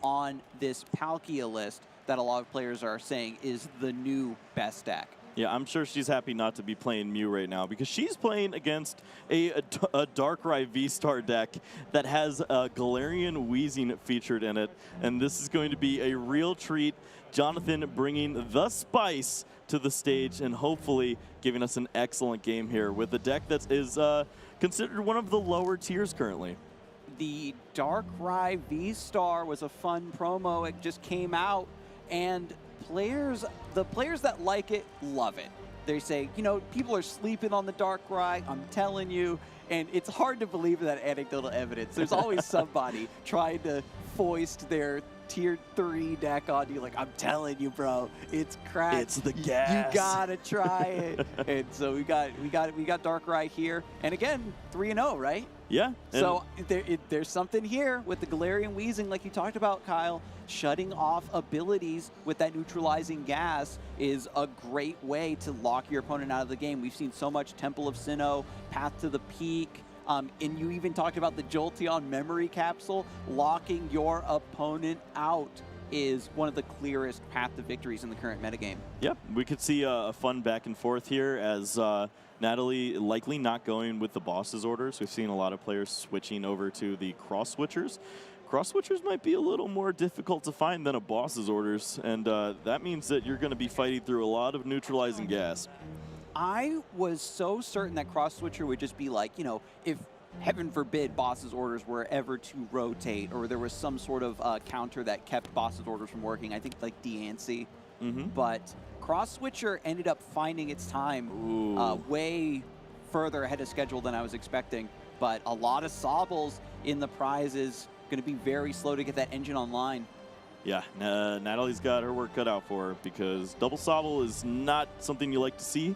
on this Palkia list that a lot of players are saying is the new best deck. Yeah, I'm sure she's happy not to be playing Mew right now because she's playing against a Darkrai V-Star deck that has a Galarian Weezing featured in it, and this is going to be a real treat. Johnathan bringing the spice to the stage and hopefully giving us an excellent game here with a deck that is considered one of the lower tiers currently. The Darkrai V-Star was a fun promo. It just came out, and the players that like it love it. They say, you know, people are sleeping on the Darkrai, I'm telling you, and it's hard to believe that anecdotal evidence. There's always somebody trying to foist their tier 3 deck on you, like, I'm telling you, bro, it's cracked. It's the gas. You gotta try it. And so we got Darkrai here, and again, 3-0, right? Yeah. So there's something here with the Galarian Weezing, like you talked about, Kyle. Shutting off abilities with that neutralizing gas is a great way to lock your opponent out of the game. We've seen so much Temple of Sinnoh, Path to the Peak, and you even talked about the Jolteon memory capsule. Locking your opponent out is one of the clearest path to victories in the current metagame. Yep, we could see a fun back and forth here as Natalie likely not going with the boss's orders. We've seen a lot of players switching over to the cross switchers. Cross switchers might be a little more difficult to find than a boss's orders, and that means that you're going to be fighting through a lot of neutralizing gas. I was so certain that cross switcher would just be like, you know, if heaven forbid boss's orders were ever to rotate, or there was some sort of counter that kept boss's orders from working. I think like Deancey. But cross switcher ended up finding its time way further ahead of schedule than I was expecting. But a lot of Sobbles in the prizes. Going to be very slow to get that engine online. Yeah, Natalie's got her work cut out for her because double Sobble is not something you like to see.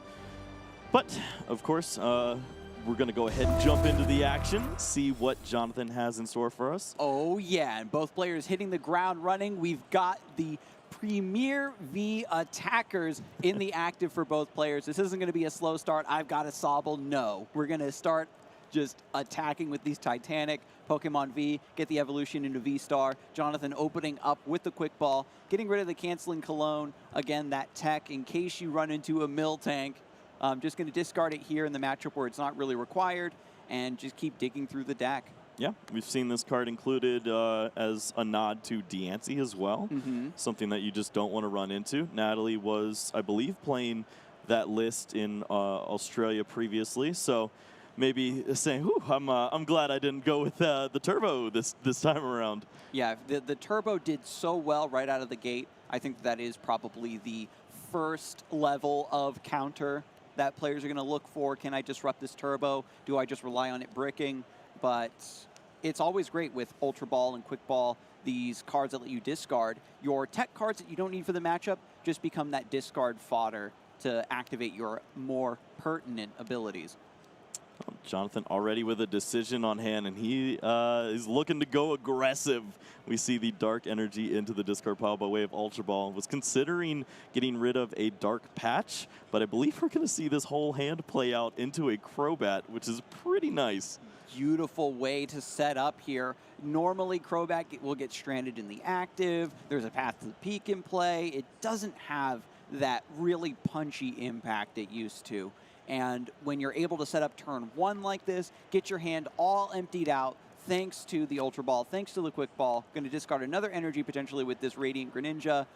But, of course, we're going to go ahead and jump into the action, see what Johnathan has in store for us. Oh, yeah, and both players hitting the ground running. We've got the Premier V attackers in the active for both players. This isn't going to be a slow start. I've got a Sobble. No, we're going to start just attacking with these Titanic. Pokemon V, get the evolution into V-Star. Johnathan opening up with the quick ball, getting rid of the canceling cologne. Again, that tech in case you run into a Miltank. Just going to discard it here in the matchup where it's not really required and just keep digging through the deck. Yeah, we've seen this card included as a nod to Deancey as well. Something that you just don't want to run into. Natalie was, I believe, playing that list in Australia previously, so maybe saying, I'm glad I didn't go with the Turbo this time around. Yeah, the Turbo did so well right out of the gate. I think that is probably the first level of counter that players are going to look for. Can I disrupt this Turbo? Do I just rely on it bricking? But it's always great with Ultra Ball and Quick Ball, these cards that let you discard. Your tech cards that you don't need for the matchup just become that discard fodder to activate your more pertinent abilities. Johnathan already with a decision on hand, and he is looking to go aggressive. We see the Dark Energy into the discard pile by way of Ultra Ball. Was considering getting rid of a Dark Patch, but I believe we're going to see this whole hand play out into a Crobat, which is pretty nice. Beautiful way to set up here. Normally, Crobat will get stranded in the active. There's a Path to the Peak in play. It doesn't have that really punchy impact it used to. And when you're able to set up turn 1 like this, get your hand all emptied out, thanks to the Ultra Ball, thanks to the Quick Ball. Going to discard another energy potentially with this Radiant Greninja.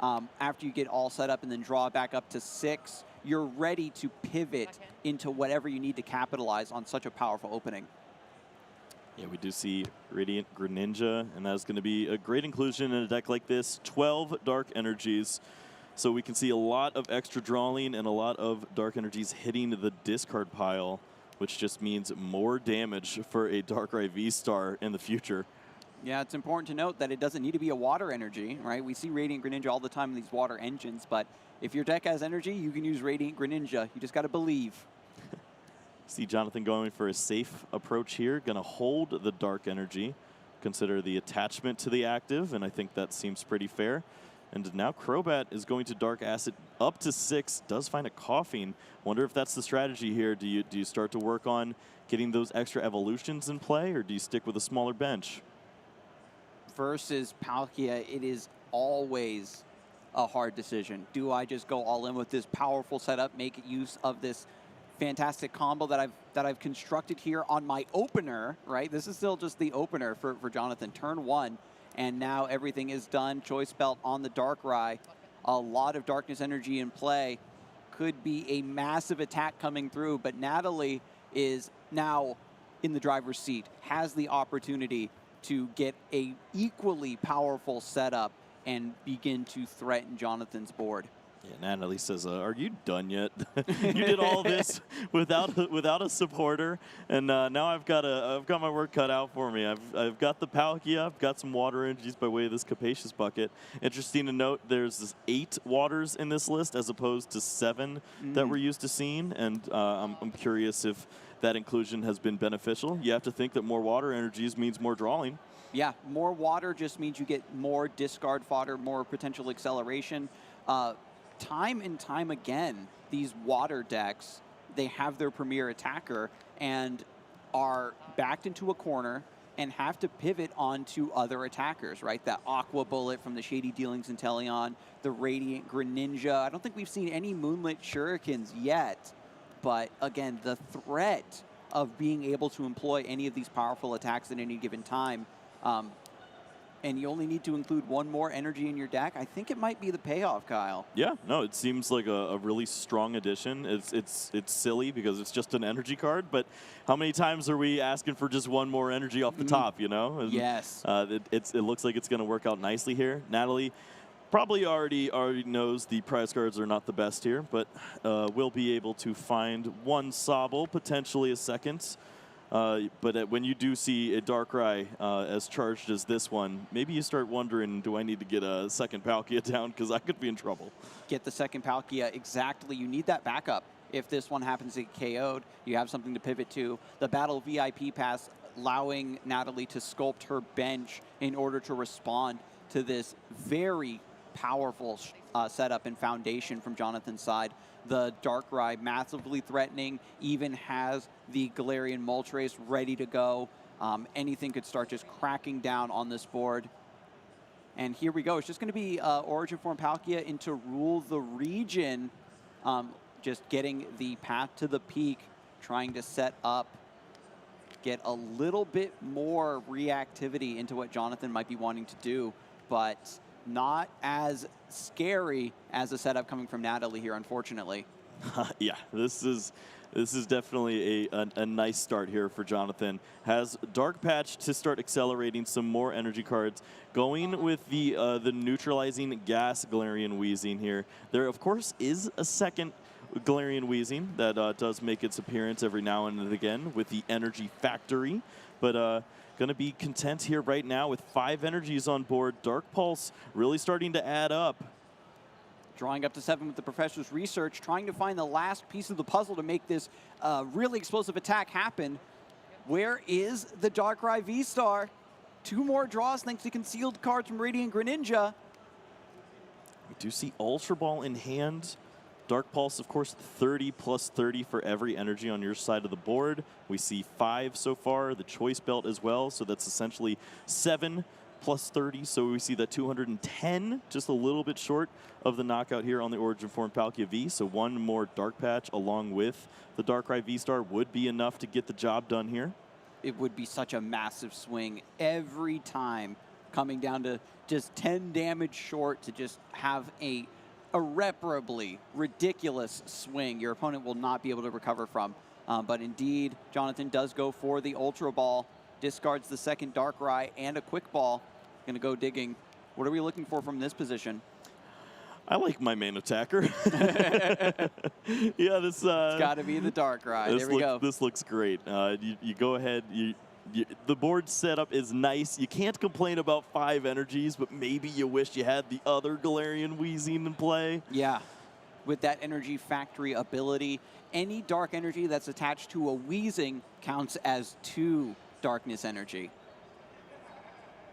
After you get all set up and then draw back up to 6, you're ready to pivot into whatever you need to capitalize on such a powerful opening. Yeah, we do see Radiant Greninja, and that's going to be a great inclusion in a deck like this. 12 Dark Energies. So we can see a lot of extra drawing and a lot of Dark Energies hitting the discard pile, which just means more damage for a Darkrai V-Star in the future. Yeah, it's important to note that it doesn't need to be a water energy, right? We see Radiant Greninja all the time in these water engines, but if your deck has energy, you can use Radiant Greninja. You just got to believe. See Johnathan going for a safe approach here, going to hold the Dark Energy, consider the attachment to the active, and I think that seems pretty fair. And now Crobat is going to Dark Acid up to 6, does find a Coughing. Wonder if that's the strategy here. Do you start to work on getting those extra evolutions in play, or do you stick with a smaller bench? versus Palkia, it is always a hard decision. Do I just go all in with this powerful setup, make use of this fantastic combo that I've constructed here on my opener, right? This is still just the opener for Johnathan. Turn 1, and now everything is done. Choice Belt on the Darkrai. A lot of Darkness Energy in play. Could be a massive attack coming through, but Natalie is now in the driver's seat, has the opportunity to get a equally powerful setup and begin to threaten Jonathan's board. Yeah, Natalie says, "Are you done yet? You did all this without a supporter, and now I've got my work cut out for me. I've got the Palkia, I've got some water energies by way of this Capacious Bucket. Interesting to note, there's 8 waters in this list as opposed to 7 that we're used to seeing, and I'm curious if that inclusion has been beneficial. You have to think that more water energies means more drawing. Yeah, more water just means you get more discard fodder, more potential acceleration. Time and time again, these water decks, they have their premier attacker and are backed into a corner and have to pivot onto other attackers, right? That Aqua Bullet from the Shady Dealings Inteleon, the Radiant Greninja. I don't think we've seen any Moonlit Shurikens yet, but again, the threat of being able to employ any of these powerful attacks at any given time, and you only need to include one more energy in your deck, I think it might be the payoff, Kyle. Yeah, no, it seems like a really strong addition. It's silly because it's just an energy card, but how many times are we asking for just one more energy off the top, you know? And, yes. it looks like it's going to work out nicely here. Natalie probably already knows the prize cards are not the best here, but we'll be able to find one Sobble, potentially a second. But when you do see a Darkrai as charged as this one, maybe you start wondering, do I need to get a second Palkia down? Because I could be in trouble. Get the second Palkia, exactly. You need that backup. If this one happens to get KO'd, you have something to pivot to. The Battle VIP Pass allowing Natalie to sculpt her bench in order to respond to this very powerful setup and foundation from Jonathan's side. The Darkrai massively threatening, even has the Galarian Moltres ready to go. Anything could start just cracking down on this board. And here we go. It's just going to be Origin Form Palkia into Rule the Region. Just getting the path to the peak, trying to set up, get a little bit more reactivity into what Johnathan might be wanting to do, but not as scary as the setup coming from Natalie here, unfortunately. Yeah, this is definitely a nice start here for Johnathan. Has Dark Patch to start accelerating some more energy cards. Going with the neutralizing gas Galarian Weezing here. There, of course, is a second Galarian Weezing that does make its appearance every now and again with the Energy Factory, but going to be content here right now with 5 energies on board. Dark Pulse really starting to add up. Drawing up to 7 with the Professor's Research, trying to find the last piece of the puzzle to make this really explosive attack happen. Where is the Darkrai V-Star? 2 more draws thanks to concealed cards from Radiant Greninja. We do see Ultra Ball in hand. Dark Pulse, of course, 30 plus 30 for every energy on your side of the board. We see 5 so far, the Choice Belt as well, so that's essentially 7 plus 30, so we see that 210, just a little bit short of the knockout here on the Origin Form Palkia V, so 1 more Dark Patch along with the Darkrai V-Star would be enough to get the job done here. It would be such a massive swing every time, coming down to just 10 damage short to just have a irreparably ridiculous swing your opponent will not be able to recover from. But indeed, Johnathan does go for the Ultra Ball, discards the second Darkrai and a Quick Ball. Going to go digging. What are we looking for from this position? I like my main attacker. Yeah, this... it's got to be the Darkrai. There we go. This looks great. You go ahead, the board setup is nice. You can't complain about 5 energies, but maybe you wish you had the other Galarian Weezing in play. Yeah, with that Energy Factory ability, any dark energy that's attached to a Weezing counts as 2 darkness energy.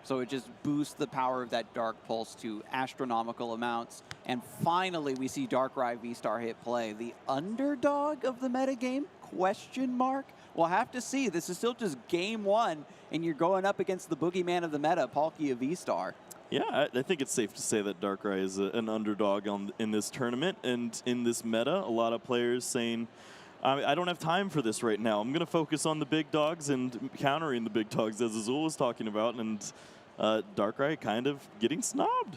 So it just boosts the power of that Dark Pulse to astronomical amounts. And finally, we see Darkrai V-Star hit play. The underdog of the metagame? Question mark? We'll have to see. This is still just game one, and you're going up against the boogeyman of the meta, Palkia V-Star. Yeah, I think it's safe to say that Darkrai is an underdog in this tournament and in this meta. A lot of players saying, I don't have time for this right now. I'm going to focus on the big dogs and countering the big dogs, as Azul was talking about, and Darkrai kind of getting snobbed.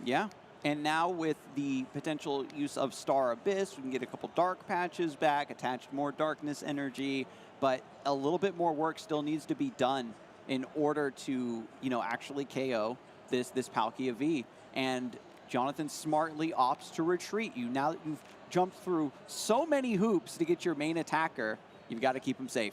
Yeah, and now with the potential use of Star Abyss, we can get a couple dark patches back, attach more darkness energy, but a little bit more work still needs to be done in order to, actually KO this Palkia V. And Johnathan smartly opts to retreat. Now that you've jumped through so many hoops to get your main attacker, you've got to keep him safe.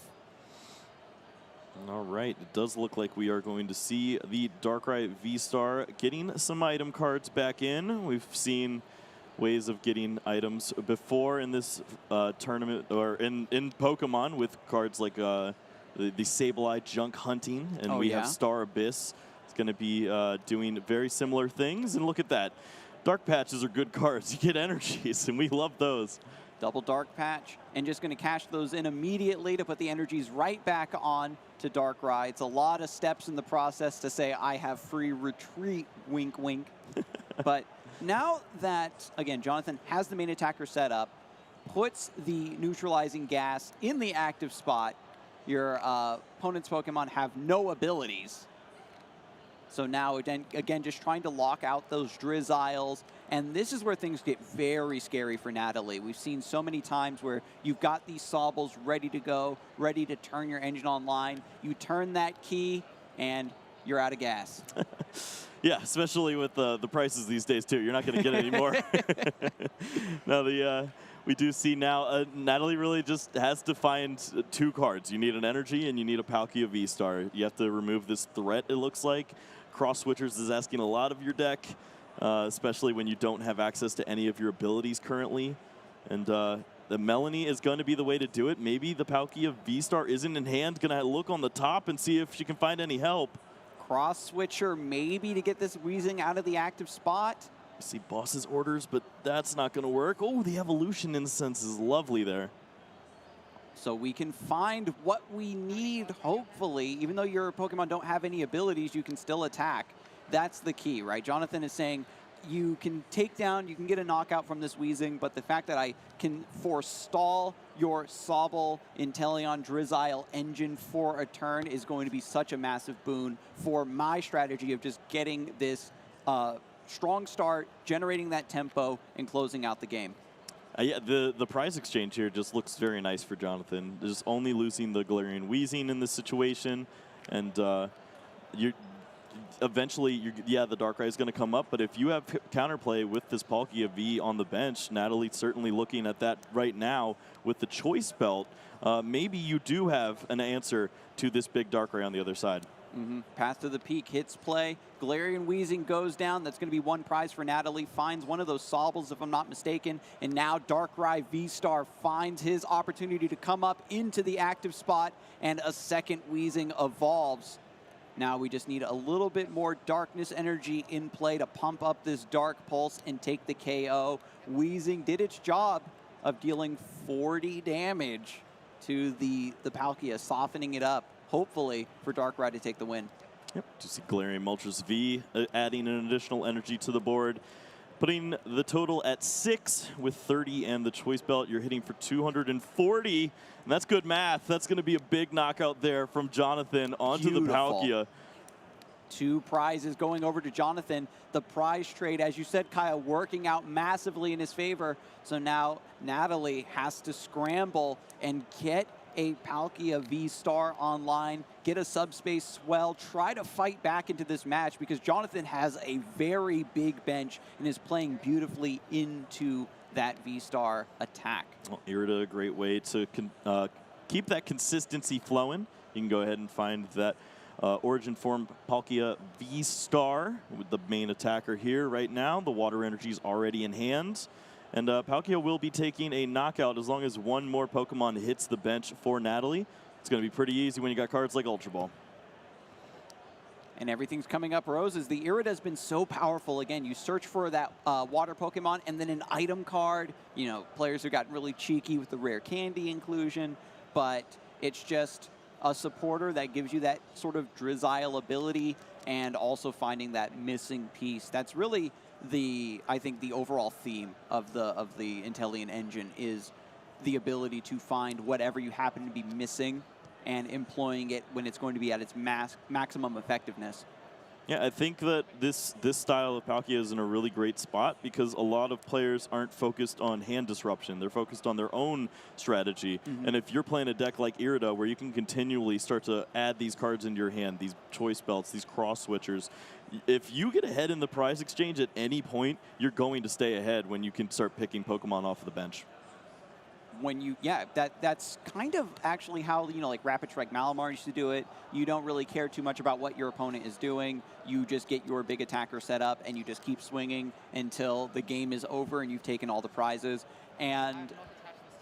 All right, it does look like we are going to see the Darkrai V-Star getting some item cards back in. We've seen ways of getting items before in this tournament, or in Pokemon, with cards like the Sableye Junk Hunting, and we have Star Abyss. It's going to be doing very similar things, and look at that. Dark Patches are good cards. You get energies, and we love those. Double Dark Patch, and just going to cash those in immediately to put the energies right back on to Darkrai. It's a lot of steps in the process to say, I have free retreat, wink, wink. But now that, again, Johnathan has the main attacker set up, puts the neutralizing gas in the active spot, your opponent's Pokemon have no abilities. So now, again, just trying to lock out those Drizziles. And this is where things get very scary for Natalie. We've seen so many times where you've got these Sobbles ready to go, ready to turn your engine online. You turn that key, and you're out of gas. Yeah, especially with the prices these days, too. You're not going to get any more. Now, we do see now Natalie really just has to find two cards. You need an Energy, and you need a Palkia V-Star. You have to remove this threat, it looks like. Cross Switchers is asking a lot of your deck, especially when you don't have access to any of your abilities currently. And the Melanie is going to be the way to do it. Maybe the Palkia V-Star isn't in hand. Going to look on the top and see if she can find any help. Cross Switcher maybe to get this Weezing out of the active spot. I see Boss's Orders, but that's not going to work. Oh, the Evolution Incense is lovely there. So we can find what we need, hopefully. Even though your Pokemon don't have any abilities, you can still attack. That's the key, right? Johnathan is saying you can take down, you can get a knockout from this Weezing, but the fact that I can forestall your Sobble, Inteleon, Drizzile engine for a turn is going to be such a massive boon for my strategy of just getting this strong start, generating that tempo, and closing out the game. Yeah, the prize exchange here just looks very nice for Johnathan. Just only losing the Galarian Weezing in this situation, and eventually, the Darkrai is going to come up. But if you have counterplay with this Palkia V on the bench, Natalie's certainly looking at that right now with the Choice Belt. Maybe you do have an answer to this big Darkrai on the other side. Path to the Peak hits play. Galarian Weezing goes down. That's going to be one prize for Natalie. Finds one of those Sobbles, if I'm not mistaken. And now Darkrai V-Star finds his opportunity to come up into the active spot, and a second Weezing evolves. Now we just need a little bit more darkness energy in play to pump up this Dark Pulse and take the KO. Weezing did its job of dealing 40 damage to the Palkia, softening it up, hopefully, for Darkrai to take the win. Yep, to see Galarian Moltres V adding an additional energy to the board. Putting the total at 6 with 30 and the Choice Belt, you're hitting for 240. And that's good math. That's going to be a big knockout there from Johnathan onto the Palkia. 2 prizes going over to Johnathan. The prize trade, as you said, Kyle, working out massively in his favor. So now Natalie has to scramble and get a Palkia V-Star online, get a subspace swell, try to fight back into this match, because Johnathan has a very big bench and is playing beautifully into that V-Star attack. Well, Irida, a great way to keep that consistency flowing. You can go ahead and find that Origin Form Palkia V-Star with the main attacker here right now. The Water Energy is already in hand. And Palkia will be taking a knockout as long as one more Pokemon hits the bench for Natalie. It's going to be pretty easy when you got cards like Ultra Ball. And everything's coming up roses. The Irida has been so powerful. Again, you search for that water Pokemon and then an item card. You know, players have gotten really cheeky with the rare candy inclusion. But It's just a supporter that gives you that sort of Drizzile ability and also finding that missing piece. That's really I think the overall theme of the Inteleon engine is the ability to find whatever you happen to be missing and employing it when it's going to be at its maximum effectiveness. Yeah, I think that this style of Palkia is in a really great spot because a lot of players aren't focused on hand disruption. They're focused on their own strategy. And if you're playing a deck like Irida where you can continually start to add these cards into your hand, these choice belts, these cross switchers, if you get ahead in the prize exchange at any point, you're going to stay ahead when you can start picking Pokemon off of the bench. That's kind of actually how, like Rapid Strike Malamar used to do it. You don't really care too much about what your opponent is doing. You just get your big attacker set up and you just keep swinging until the game is over and you've taken all the prizes. And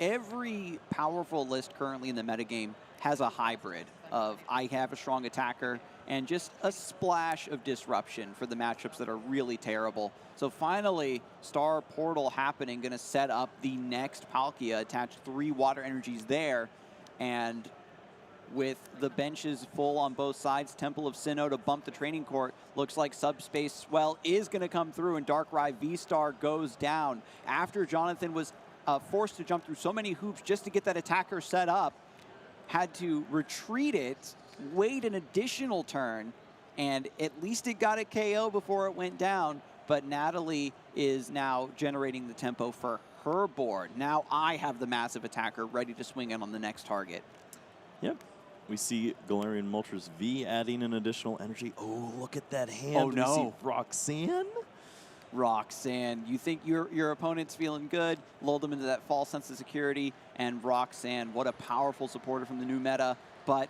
every powerful list currently in the metagame has a hybrid of I have a strong attacker and just a splash of disruption for the matchups that are really terrible. So finally, Star Portal happening, going to set up the next Palkia, attach 3 water energies there, and with the benches full on both sides, Temple of Sinnoh to bump the training court, looks like Subspace Swell is going to come through, and Darkrai V-Star goes down. After Johnathan was forced to jump through so many hoops just to get that attacker set up, had to retreat it, wait an additional turn, and at least it got a KO before it went down. But Natalie is now generating the tempo for her board. Now I have the massive attacker ready to swing in on the next target. Yep. We see Galarian Moltres V adding an additional energy. Oh, look at that hand. Oh, no. We see Roxanne. Roxanne, you think your opponent's feeling good, lull them into that false sense of security, and Roxanne, what a powerful supporter from the new meta. But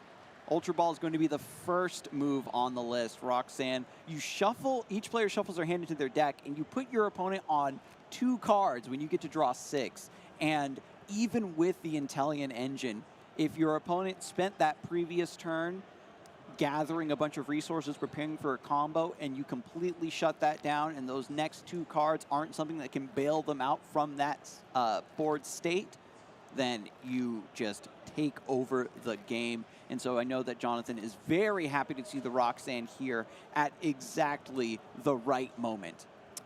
Ultra Ball is going to be the first move on the list. Roxanne, you shuffle, each player shuffles their hand into their deck, and you put your opponent on 2 cards when you get to draw 6. And even with the Inteleon engine, if your opponent spent that previous turn gathering a bunch of resources, preparing for a combo, and you completely shut that down, and those next 2 cards aren't something that can bail them out from that board state, then you just take over the game. And so I know that Johnathan is very happy to see the Roxanne here at exactly the right moment.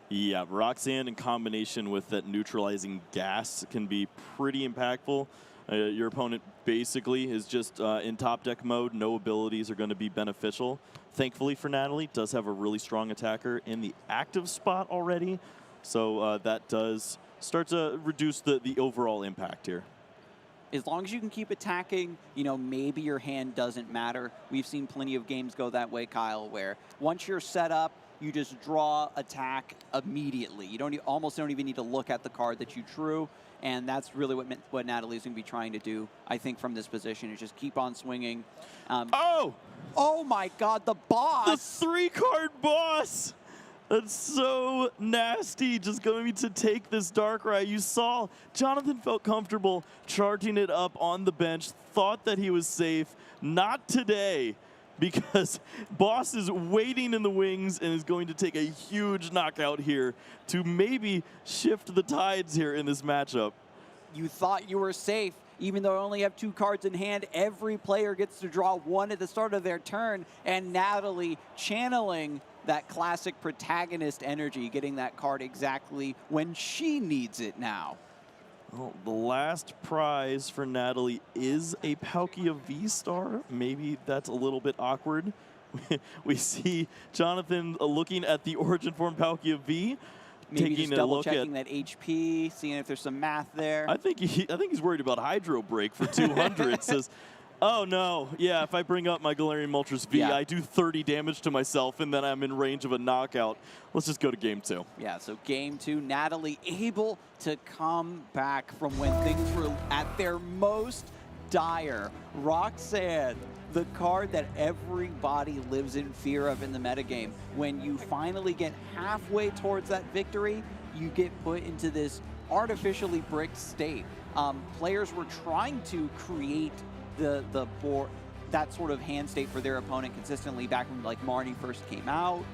Yeah, Roxanne in combination with that neutralizing gas can be pretty impactful. Your opponent basically is just in top deck mode. No abilities are going to be beneficial. Thankfully for Natalie, does have a really strong attacker in the active spot already. So that does start to reduce the overall impact here. As long as you can keep attacking, maybe your hand doesn't matter. We've seen plenty of games go that way, Kyle, where once you're set up, you just draw, attack immediately. You almost don't even need to look at the card that you drew, and that's really what Natalie's going to be trying to do, I think, from this position, is just keep on swinging. Oh my God, the boss! The 3-card boss! That's so nasty, just going to take this Darkrai. You saw Johnathan felt comfortable charging it up on the bench, thought that he was safe. Not today, because Boss is waiting in the wings and is going to take a huge knockout here to maybe shift the tides here in this matchup. You thought you were safe. Even though I only have 2 cards in hand, every player gets to draw 1 at the start of their turn, and Natalie channeling that classic protagonist energy, getting that card exactly when she needs it now. Well, the last prize for Natalie is a Palkia V-Star. Maybe that's a little bit awkward. We see Johnathan looking at the Origin Form Palkia V. Maybe just double-checking that HP, seeing if there's some math there. I think he's worried about Hydro Break for 200. Says, oh no, yeah, if I bring up my Galarian Moltres V, I do 30 damage to myself, and then I'm in range of a knockout. Let's just go to game 2. Yeah, so game 2, Natalie able to come back from when things were at their most dire. Roxanne, the card that everybody lives in fear of in the metagame. When you finally get halfway towards that victory, you get put into this artificially bricked state. Players were trying to create the board, that sort of hand state for their opponent consistently back when like Marnie first came out.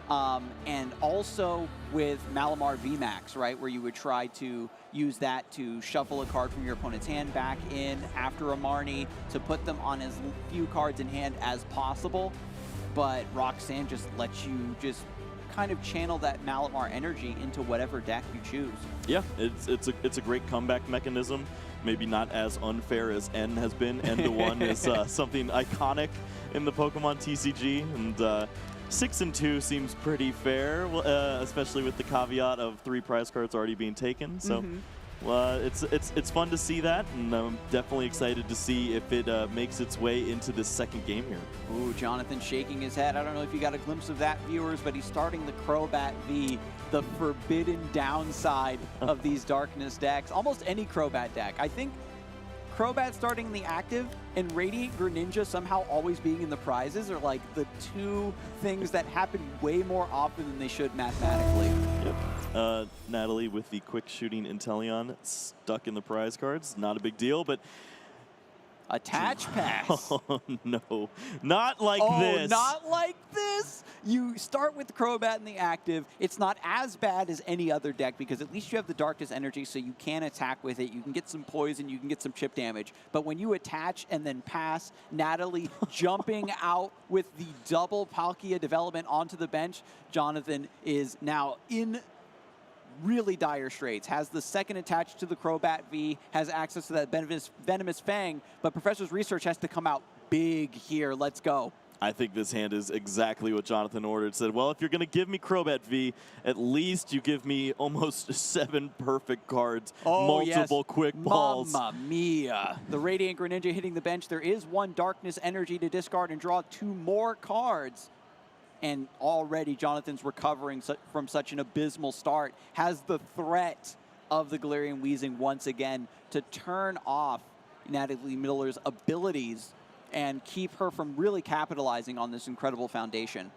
And also with Malamar VMAX, right, where you would try to use that to shuffle a card from your opponent's hand back in after a Marnie to put them on as few cards in hand as possible. But Roxanne just lets you just kind of channel that Malamar energy into whatever deck you choose. Yeah, it's a great comeback mechanism. Maybe not as unfair as N has been. N to 1 is something iconic in the Pokemon TCG, and 6 and 2 seems pretty fair, especially with the caveat of 3 prize cards already being taken. So. It's fun to see that, and I'm definitely excited to see if it makes its way into this second game here. Ooh, Johnathan shaking his head. I don't know if you got a glimpse of that, viewers, but he's starting the Crobat V, the forbidden downside of these Darkness decks. Almost any Crobat deck. I think Crobat starting the active and Radiant Greninja somehow always being in the prizes are like the two things that happen way more often than they should mathematically. Yep. Natalie with the quick shooting Inteleon stuck in the prize cards. Not a big deal, but attach pass. Oh no, not like this. Not like this. You start with the Crobat in the active. It's not as bad as any other deck because at least you have the Darkness energy, so you can attack with it. You can get some poison, you can get some chip damage. But when you attach and then pass, Natalie jumping out with the double Palkia development onto the bench, Johnathan is now in really dire straits, has the second attached to the Crobat V, has access to that venomous Fang, but Professor's Research has to come out big here. Let's go. I think this hand is exactly what Johnathan ordered. Said, well, if you're going to give me Crobat V, at least you give me almost 7 perfect cards, multiple quick balls. Mamma mia. The Radiant Greninja hitting the bench. There is 1 Darkness energy to discard and draw 2 more cards. And already Jonathan's recovering from such an abysmal start, has the threat of the Galarian Weezing once again to turn off Natalie Millar's abilities and keep her from really capitalizing on this incredible foundation.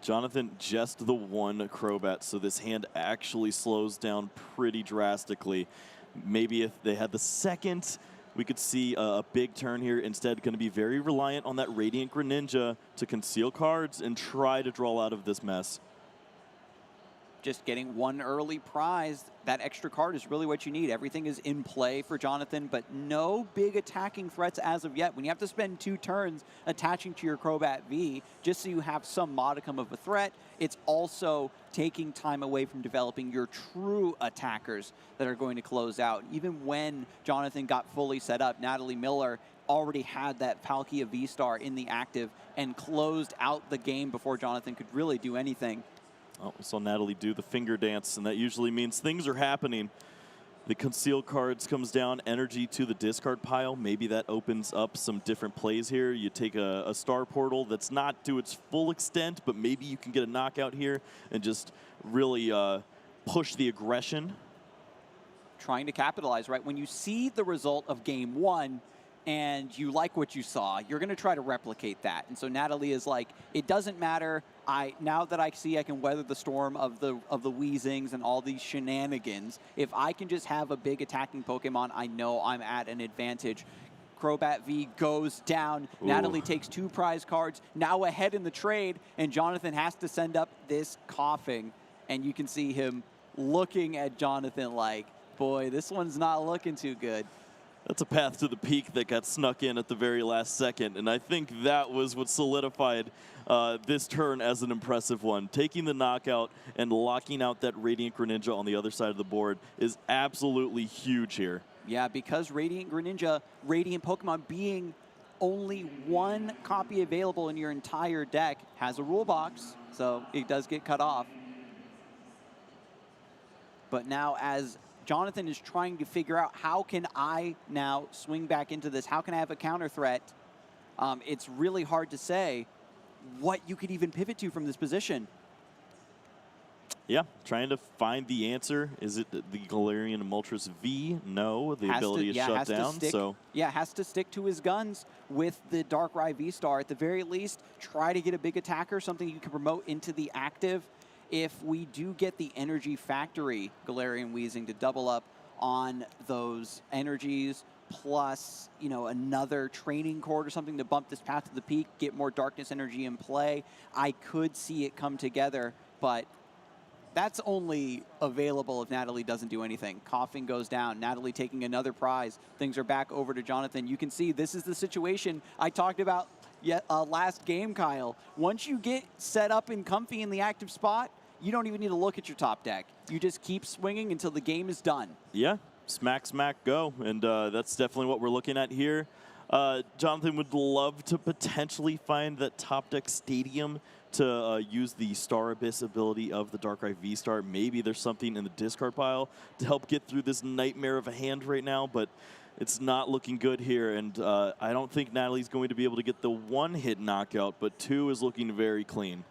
Johnathan just the 1 Crobat, so this hand actually slows down pretty drastically. Maybe if they had the second, we could see a big turn here. Instead, going to be very reliant on that Radiant Greninja to conceal cards and try to draw out of this mess. Just getting 1 early prize, that extra card is really what you need. Everything is in play for Johnathan, but no big attacking threats as of yet. When you have to spend 2 turns attaching to your Crobat V, just so you have some modicum of a threat, it's also taking time away from developing your true attackers that are going to close out. Even when Johnathan got fully set up, Natalie Millar already had that Palkia V-Star in the active and closed out the game before Johnathan could really do anything. Oh, we saw Natalie do the finger dance, and that usually means things are happening. The conceal cards comes down, energy to the discard pile. Maybe that opens up some different plays here. You take a star portal that's not to its full extent, but maybe you can get a knockout here and just really push the aggression. Trying to capitalize, right? When you see the result of game 1, and you like what you saw, you're going to try to replicate that. And so Natalie is like, it doesn't matter. Now that I see I can weather the storm of the Weezings and all these shenanigans, if I can just have a big attacking Pokemon, I know I'm at an advantage. Crobat V goes down. Ooh. Natalie takes 2 prize cards, now ahead in the trade, and Johnathan has to send up this coughing. And you can see him looking at Johnathan like, boy, this one's not looking too good. That's a path to the peak that got snuck in at the very last second, and I think that was what solidified this turn as an impressive one. Taking the knockout and locking out that Radiant Greninja on the other side of the board is absolutely huge here. Yeah, because Radiant Greninja, Radiant Pokemon being only 1 copy available in your entire deck, has a rule box, so it does get cut off. But now as Johnathan is trying to figure out, how can I now swing back into this? How can I have a counter threat? It's really hard to say what you could even pivot to from this position. Yeah, trying to find the answer. Is it the Galarian Moltres V? No, the ability is shut down. Has to stick to his guns with the Darkrai V-Star. At the very least, try to get a big attacker, something you can promote into the active. If we do get the Energy Factory Galarian Weezing to double up on those energies, plus, another training cord or something to bump this path to the peak, get more darkness energy in play, I could see it come together, but that's only available if Natalie doesn't do anything. Coughing goes down. Natalie taking another prize. Things are back over to Johnathan. You can see this is the situation I talked about last game, Kyle. Once you get set up and comfy in the active spot, you don't even need to look at your top deck. You just keep swinging until the game is done. Yeah, smack, smack, go. And that's definitely what we're looking at here. Johnathan would love to potentially find that top deck stadium to use the Star Abyss ability of the Darkrai V-Star. Maybe there's something in the discard pile to help get through this nightmare of a hand right now, but it's not looking good here. And I don't think Natalie's going to be able to get the one-hit knockout, but 2 is looking very clean.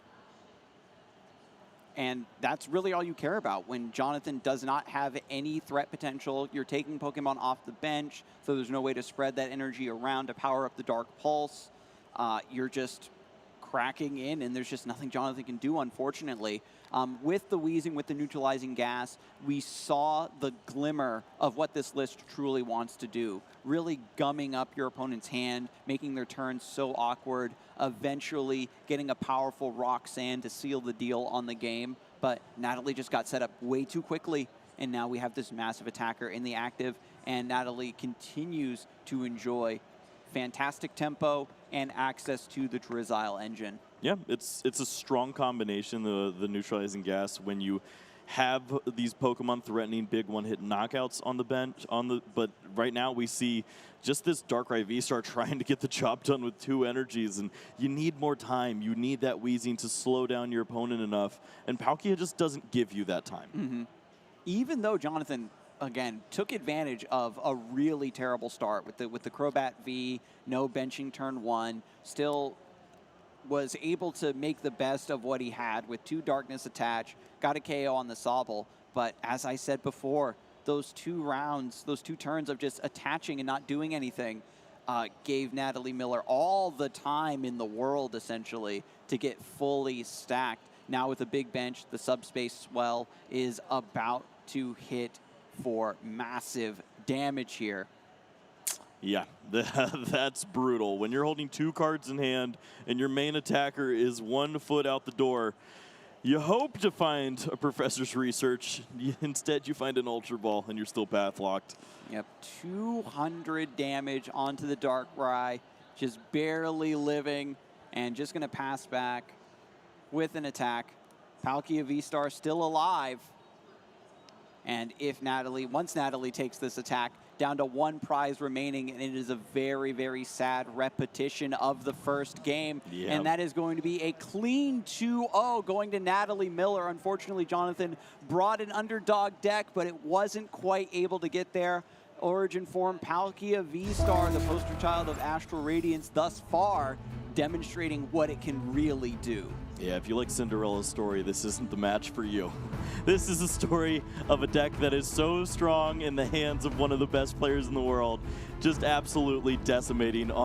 And that's really all you care about when Johnathan does not have any threat potential. You're taking Pokemon off the bench, so there's no way to spread that energy around to power up the Dark Pulse. You're just cracking in, and there's just nothing Johnathan can do, unfortunately. With the Wheezing, with the neutralizing gas, we saw the glimmer of what this list truly wants to do. Really gumming up your opponent's hand, making their turns so awkward, eventually getting a powerful Rock Sand to seal the deal on the game. But Natalie just got set up way too quickly, and now we have this massive attacker in the active, and Natalie continues to enjoy fantastic tempo and access to the Drizzile engine. Yeah, it's a strong combination, the neutralizing gas, when you have these Pokemon threatening big one-hit knockouts on the bench. But right now we see just this Darkrai V-Star trying to get the job done with 2 energies, and you need more time. You need that Wheezing to slow down your opponent enough, and Palkia just doesn't give you that time. Mm-hmm. Even though Johnathan, again, took advantage of a really terrible start with the Crobat V, no benching turn 1, still was able to make the best of what he had with 2 Darkness attached, got a KO on the Sobble. But as I said before, those 2 rounds, those 2 turns of just attaching and not doing anything gave Natalie Millar all the time in the world, essentially, to get fully stacked. Now with a big bench, the subspace swell is about to hit for massive damage here. Yeah, that's brutal. When you're holding 2 cards in hand and your main attacker is 1 foot out the door, you hope to find a Professor's Research. Instead, you find an Ultra Ball and you're still path locked. Yep, 200 damage onto the Darkrai, just barely living, and just going to pass back with an attack. Palkia V-Star still alive. And if once Natalie takes this attack, down to 1 prize remaining, and it is a very, very sad repetition of the first game. Yeah. And that is going to be a clean 2-0 going to Natalie Millar. Unfortunately, Johnathan brought an underdog deck, but it wasn't quite able to get there. Origin form Palkia V-Star, the poster child of Astral Radiance thus far, demonstrating what it can really do. Yeah, if you like Cinderella's story, this isn't the match for you. This is a story of a deck that is so strong in the hands of one of the best players in the world, just absolutely decimating